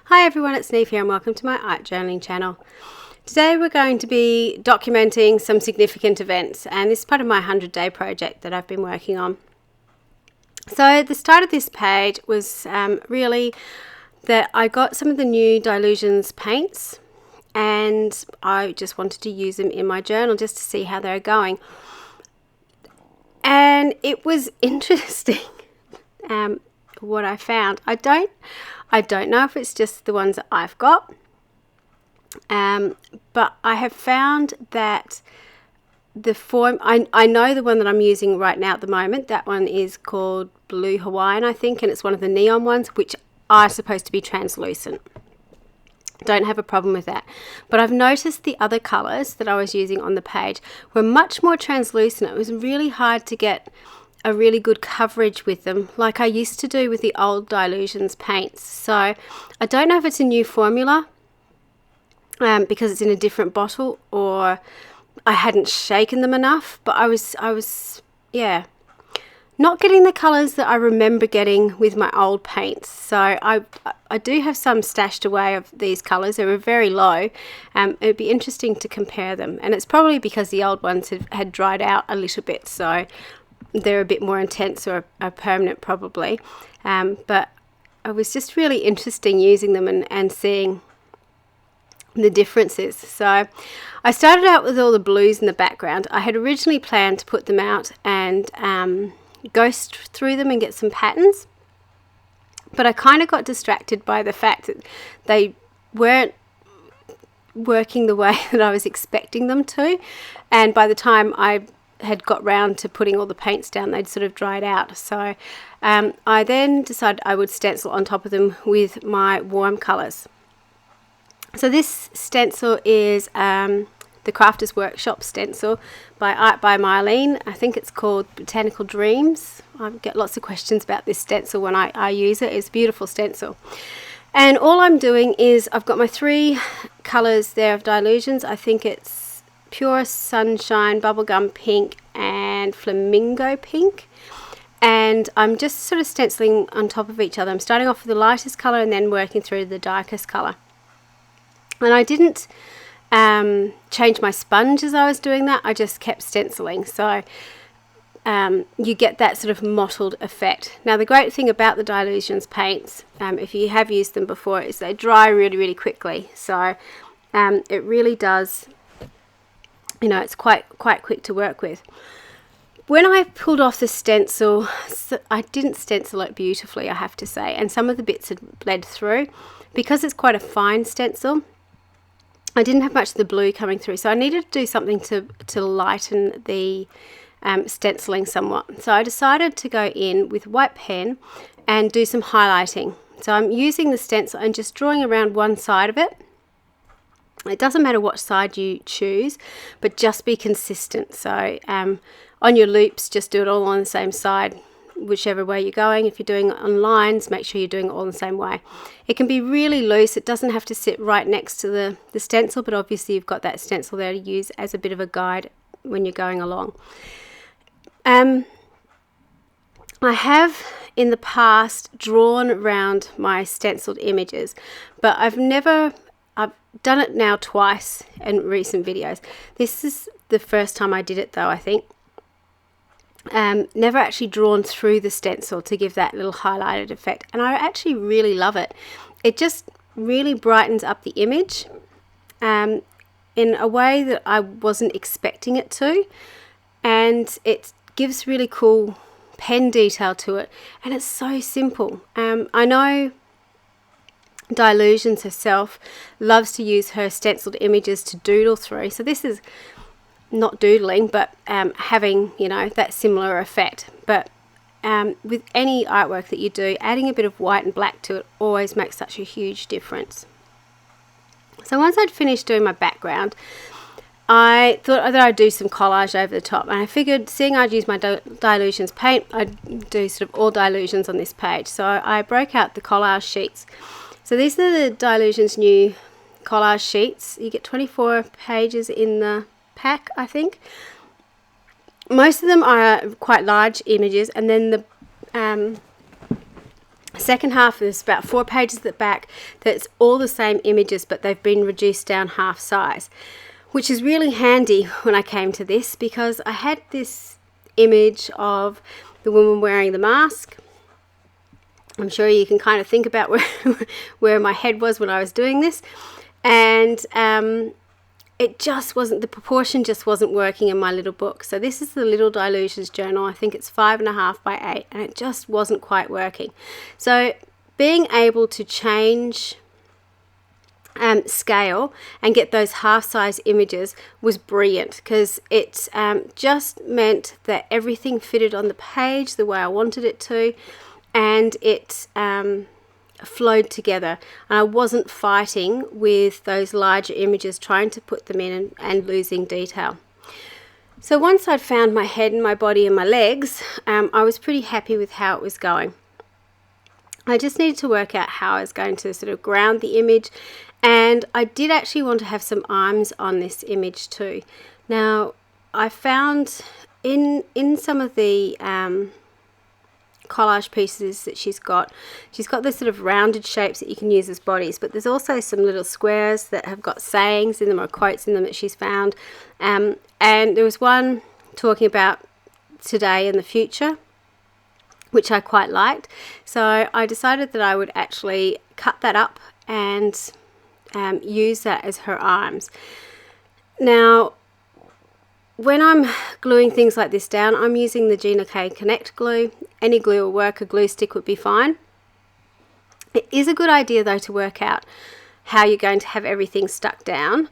Hi everyone, it's Niamh here and welcome to my art journaling channel. Today we're going to be documenting some significant events, and this is part of my 100-day project that I've been working on. So the start of this page was really that I got some of the new Dylusions paints and I just wanted to use them in my journal just to see how they're going. And it was interesting what I found. I don't know if it's just the ones that I've got, but I have found that the form, I know the one that I'm using right now at the moment, that one is called Blue Hawaiian, I think, and it's one of the neon ones, which are supposed to be translucent. Don't have a problem with that. But I've noticed the other colours that I was using on the page were much more translucent. It was really hard to get a really good coverage with them like I used to do with the old Dylusions paints. So I don't know if it's a new formula because it's in a different bottle, or I hadn't shaken them enough, but I was not getting the colours that I remember getting with my old paints. So I do have some stashed away of these colours. They were very low. It would be interesting to compare them, and it's probably because the old ones had dried out a little bit, so they're a bit more intense or are permanent probably. But it was just really interesting using them and seeing the differences. So I started out with all the blues in the background. I had originally planned to put them out and go through them and get some patterns, but I kind of got distracted by the fact that they weren't working the way that I was expecting them to, and by the time I had got round to putting all the paints down, they'd sort of dried out. So I then decided I would stencil on top of them with my warm colours. So this stencil is the Crafters Workshop stencil by Art by Mylene. I think it's called Botanical Dreams. I get lots of questions about this stencil when I use it. It's a beautiful stencil. And all I'm doing is I've got my three colours there of Dylusions. I think it's Pure Sunshine, Bubblegum Pink and Flamingo Pink. And I'm just sort of stenciling on top of each other. I'm starting off with the lightest colour and then working through the darkest colour. And I didn't change my sponge as I was doing that. I just kept stenciling. So you get that sort of mottled effect. Now the great thing about the Dylusions paints, if you have used them before, is they dry really, really quickly. So it really does, you know, it's quite quick to work with. When I pulled off the stencil, I didn't stencil it beautifully, I have to say, and some of the bits had bled through. Because it's quite a fine stencil, I didn't have much of the blue coming through, so I needed to do something to lighten the stenciling somewhat. So I decided to go in with white pen and do some highlighting. So I'm using the stencil and just drawing around one side of it. It doesn't matter what side you choose, but just be consistent. So on your loops, just do it all on the same side, whichever way you're going. If you're doing it on lines, make sure you're doing it all the same way. It can be really loose. It doesn't have to sit right next to the stencil, but obviously you've got that stencil there to use as a bit of a guide when you're going along. I have in the past drawn around my stenciled images, but I've done it now twice in recent videos. This is the first time I did it though, I think. Never actually drawn through the stencil to give that little highlighted effect, and I actually really love it. It just really brightens up the image in a way that I wasn't expecting it to, and it gives really cool pen detail to it, and it's so simple. I know Dylusions herself loves to use her stenciled images to doodle through, so this is not doodling, but having, you know, that similar effect. But with any artwork that you do, adding a bit of white and black to it always makes such a huge difference. So once I'd finished doing my background, I thought that I'd do some collage over the top, and I figured, seeing I'd use my Dylusions paint, I'd do sort of all Dylusions on this page. So I broke out the collage sheets. So these are the Dylusions new collage sheets. You get 24 pages in the pack, I think. Most of them are quite large images, and then the Second half is about 4 pages at the back that's all the same images, but they've been reduced down half size, which is really handy when I came to this, because I had this image of the woman wearing the mask. I'm sure you can kind of think about where my head was when I was doing this, and it just wasn't, the proportion just wasn't working in my little book. So this is the Little Dilutions journal. I think it's 5.5 by 8, and it just wasn't quite working. So being able to change scale and get those half-size images was brilliant, because it just meant that everything fitted on the page the way I wanted it to, and it flowed together, and I wasn't fighting with those larger images trying to put them in and losing detail. So once I'd found my head and my body and my legs, I was pretty happy with how it was going. I just needed to work out how I was going to sort of ground the image, and I did actually want to have some arms on this image too. Now I found in some of the collage pieces that she's got this sort of rounded shapes that you can use as bodies, but there's also some little squares that have got sayings in them or quotes in them that she's found, and there was one talking about today and the future, which I quite liked. So I decided that I would actually cut that up and use that as her arms. Now when I'm gluing things like this down, I'm using the Gina K Connect glue. Any glue will work, a glue stick would be fine. It is a good idea though to work out how you're going to have everything stuck down.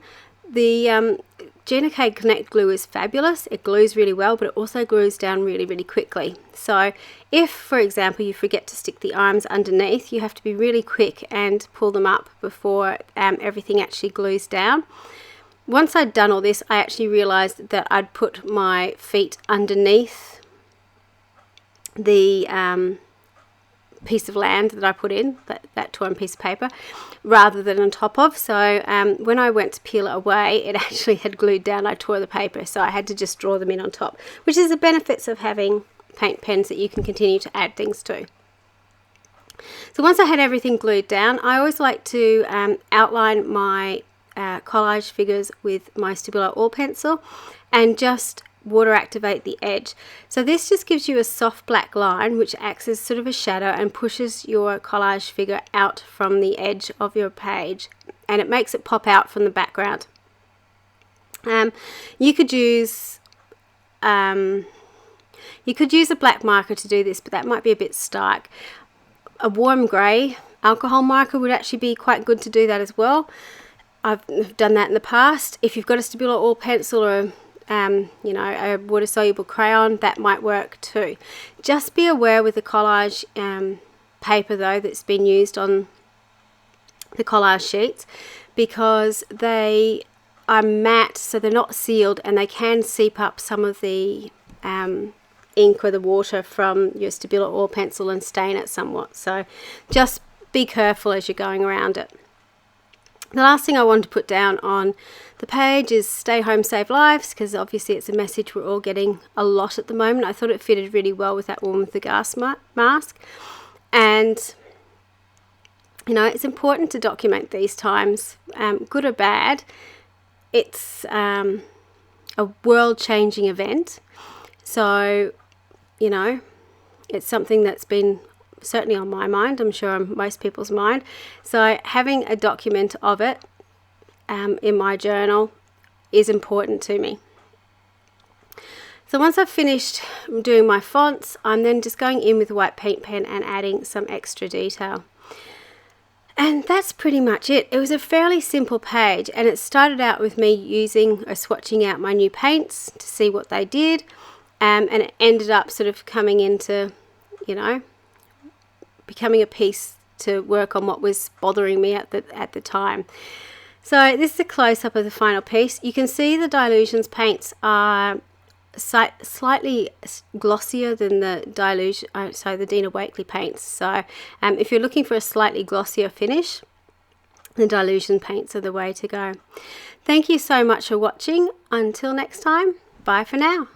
The Gina K Connect glue is fabulous. It glues really well, but it also glues down really, really quickly. So if, for example, you forget to stick the arms underneath, you have to be really quick and pull them up before everything actually glues down. Once I'd done all this, I actually realized that I'd put my feet underneath the piece of land that I put in, that torn piece of paper, rather than on top of. So when I went to peel it away, it actually had glued down. I tore the paper, so I had to just draw them in on top, which is the benefits of having paint pens that you can continue to add things to. So once I had everything glued down, I always like to outline my collage figures with my Stabilo oil pencil and just water activate the edge. So this just gives you a soft black line which acts as sort of a shadow and pushes your collage figure out from the edge of your page, and it makes it pop out from the background. You could use a black marker to do this, but that might be a bit stark. A warm grey alcohol marker would actually be quite good to do that as well. I've done that in the past. If you've got a Stabilo oil pencil or a water-soluble crayon, that might work too. Just be aware with the collage paper though that's been used on the collage sheets, because they are matte, so they're not sealed, and they can seep up some of the ink or the water from your Stabilo oil pencil and stain it somewhat. So just be careful as you're going around it. The last thing I wanted to put down on the page is stay home, save lives, because obviously it's a message we're all getting a lot at the moment. I thought it fitted really well with that woman with the gas mask. And, it's important to document these times, good or bad. It's a world-changing event. So, it's something that's been certainly on my mind, I'm sure on most people's mind. So having a document of it in my journal is important to me. So once I've finished doing my fonts, I'm then just going in with a white paint pen and adding some extra detail. And that's pretty much it. It was a fairly simple page, and it started out with me using or swatching out my new paints to see what they did, and it ended up sort of coming into, becoming a piece to work on what was bothering me at the time. So this is a close-up of the final piece. You can see the Dilutions paints are slightly glossier than the the Dina Wakley paints. So if you're looking for a slightly glossier finish, the Dilution paints are the way to go. Thank you so much for watching. Until next time, bye for now.